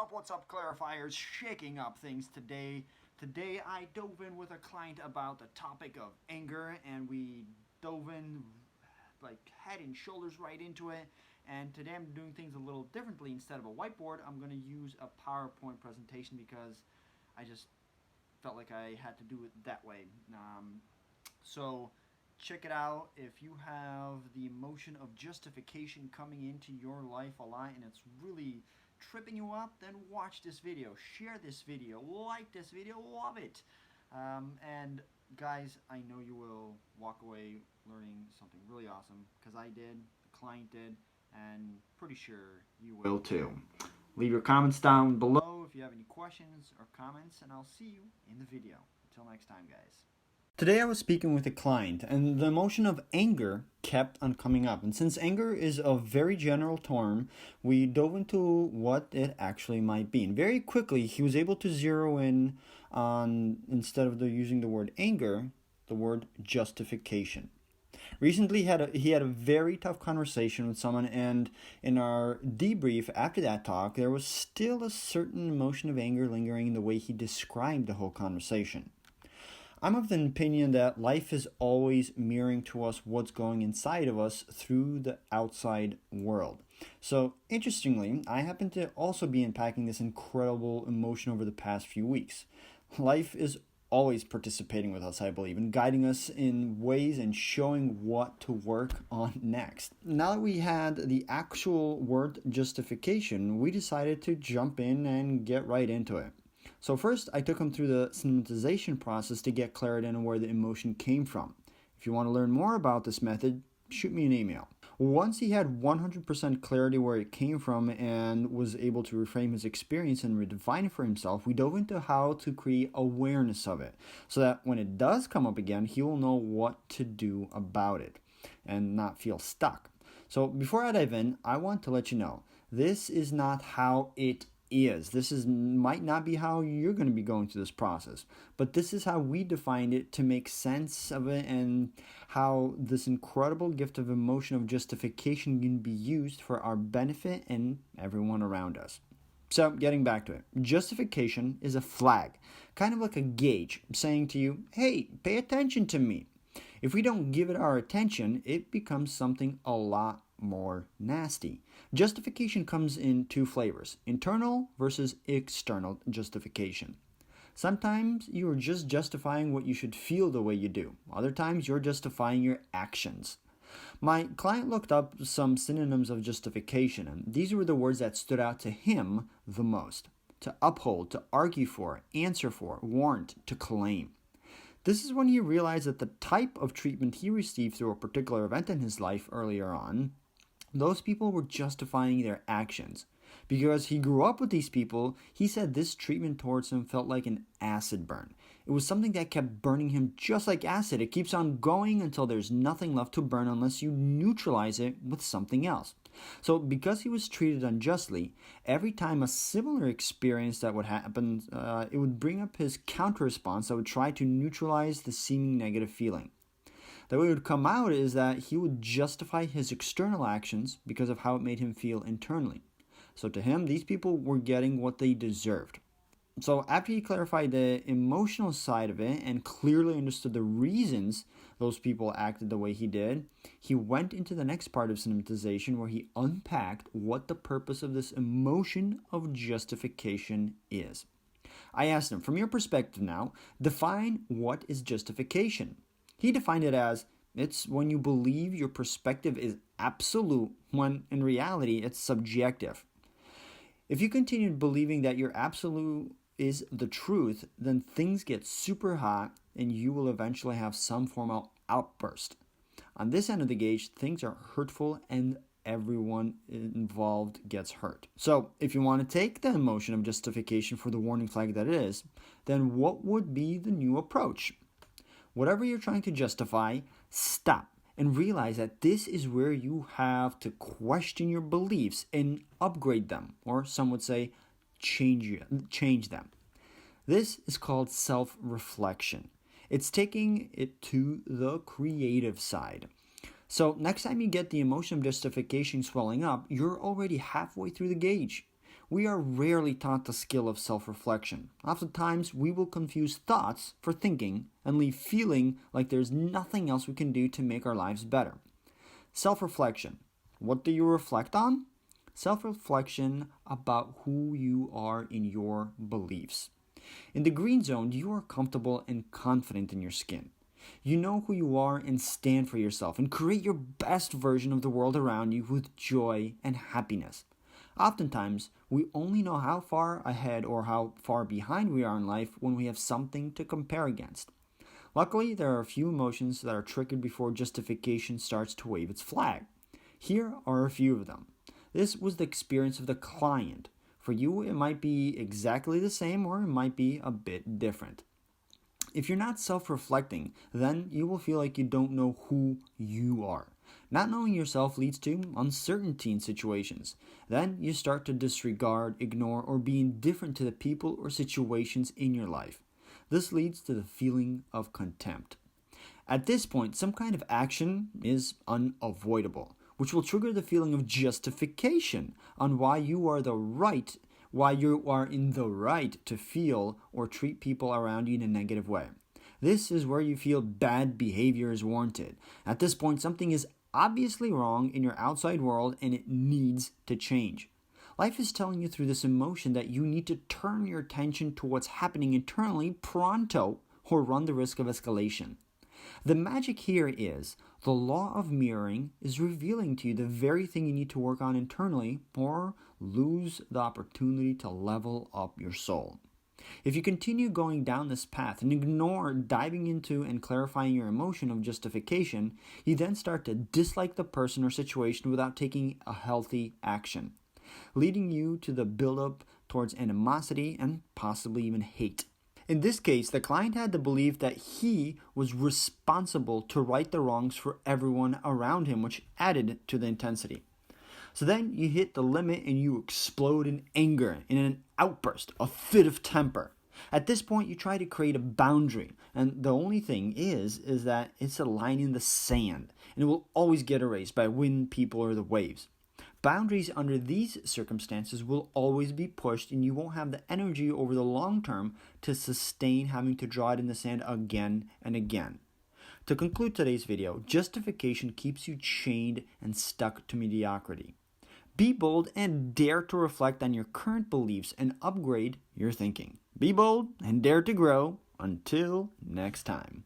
What's up, clarifiers? Shaking up things today. Today I dove in with a client about the topic of anger, and we dove in like head and shoulders right into it. And today I'm doing things a little differently. Instead of a whiteboard, I'm going to use a PowerPoint presentation because I just felt like I had to do it that way. So check it out. If you have the emotion of justification coming into your life a lot and it's really tripping you up, then watch this video, share this video, like this video, love it. And guys, I know you will walk away learning something really awesome, because I did, the client did, and pretty sure you will too. Leave your comments down below if you have any questions or comments, and I'll see you in the video. Until next time, guys. Today I was speaking with a client, and the emotion of anger kept on coming up. And since anger is a very general term, we dove into what it actually might be. And very quickly, he was able to zero in on, instead of using the word anger, the word justification. Recently, he had a very tough conversation with someone, and in our debrief after that talk, there was still a certain emotion of anger lingering in the way he described the whole conversation. I'm of the opinion that life is always mirroring to us what's going inside of us through the outside world. So, interestingly, I happen to also be unpacking this incredible emotion over the past few weeks. Life is always participating with us, I believe, and guiding us in ways and showing what to work on next. Now that we had the actual word justification, we decided to jump in and get right into it. So first, I took him through the systematization process to get clarity on where the emotion came from. If you want to learn more about this method, shoot me an email. Once he had 100% clarity where it came from and was able to reframe his experience and redefine it for himself, we dove into how to create awareness of it, so that when it does come up again, he will know what to do about it and not feel stuck. So before I dive in, I want to let you know, this is not how it is. Might not be how you're going to be going through this process, but this is how we defined it to make sense of it, and how this incredible gift of emotion of justification can be used for our benefit and everyone around us. So getting back to it, justification is a flag, kind of like a gauge saying to you, hey, pay attention to me. If we don't give it our attention, it becomes something a lot more nasty. Justification comes in two flavors: internal versus external justification. Sometimes you are just justifying what you should feel the way you do. Other times you're justifying your actions. My client looked up some synonyms of justification, and these were the words that stood out to him the most: to uphold, to argue for, answer for, warrant, to claim. This is when he realized that the type of treatment he received through a particular event in his life earlier on, those people were justifying their actions. Because he grew up with these people, he said this treatment towards him felt like an acid burn. It was something that kept burning him just like acid. It keeps on going until there's nothing left to burn unless you neutralize it with something else. So because he was treated unjustly, every time a similar experience that would happen, it would bring up his counter response that would try to neutralize the seeming negative feeling. The way it would come out is that he would justify his external actions because of how it made him feel internally. So to him, these people were getting what they deserved. So after he clarified the emotional side of it and clearly understood the reasons those people acted the way he did, he went into the next part of systematization, where he unpacked what the purpose of this emotion of justification is. I asked him, from your perspective now, define what is justification. He defined it as, it's when you believe your perspective is absolute when in reality it's subjective. If you continue believing that your absolute is the truth, then things get super hot and you will eventually have some form of outburst. On this end of the gauge, things are hurtful and everyone involved gets hurt. So if you want to take the emotion of justification for the warning flag that it is, then what would be the new approach? Whatever you're trying to justify, stop and realize that this is where you have to question your beliefs and upgrade them, or some would say change them. This is called self-reflection. It's taking it to the creative side. So next time you get the emotion of justification swelling up, you're already halfway through the gauge. We are rarely taught the skill of self-reflection. Oftentimes, we will confuse thoughts for thinking and leave feeling like there's nothing else we can do to make our lives better. Self-reflection. What do you reflect on? Self-reflection about who you are in your beliefs. In the green zone, you are comfortable and confident in your skin. You know who you are and stand for yourself and create your best version of the world around you with joy and happiness. Oftentimes, we only know how far ahead or how far behind we are in life when we have something to compare against. Luckily, there are a few emotions that are triggered before justification starts to wave its flag. Here are a few of them. This was the experience of the client. For you, it might be exactly the same or it might be a bit different. If you're not self-reflecting, then you will feel like you don't know who you are. Not knowing yourself leads to uncertainty in situations. Then you start to disregard, ignore, or be indifferent to the people or situations in your life. This leads to the feeling of contempt. At this point, some kind of action is unavoidable, which will trigger the feeling of justification on why you are in the right to feel or treat people around you in a negative way. This is where you feel bad behavior is warranted. At this point, something is obviously wrong in your outside world and it needs to change. Life is telling you through this emotion that you need to turn your attention to what's happening internally pronto or run the risk of escalation. The magic here is the law of mirroring is revealing to you the very thing you need to work on internally or lose the opportunity to level up your soul. If you continue going down this path and ignore diving into and clarifying your emotion of justification, you then start to dislike the person or situation without taking a healthy action, leading you to the buildup towards animosity and possibly even hate. In this case, the client had the belief that he was responsible to right the wrongs for everyone around him, which added to the intensity. So then you hit the limit and you explode in anger, in an outburst, a fit of temper. At this point, you try to create a boundary, and the only thing is that it's a line in the sand, and it will always get erased by wind, people, or the waves. Boundaries under these circumstances will always be pushed, and you won't have the energy over the long term to sustain having to draw it in the sand again and again. To conclude today's video, justification keeps you chained and stuck to mediocrity. Be bold and dare to reflect on your current beliefs and upgrade your thinking. Be bold and dare to grow. Until next time.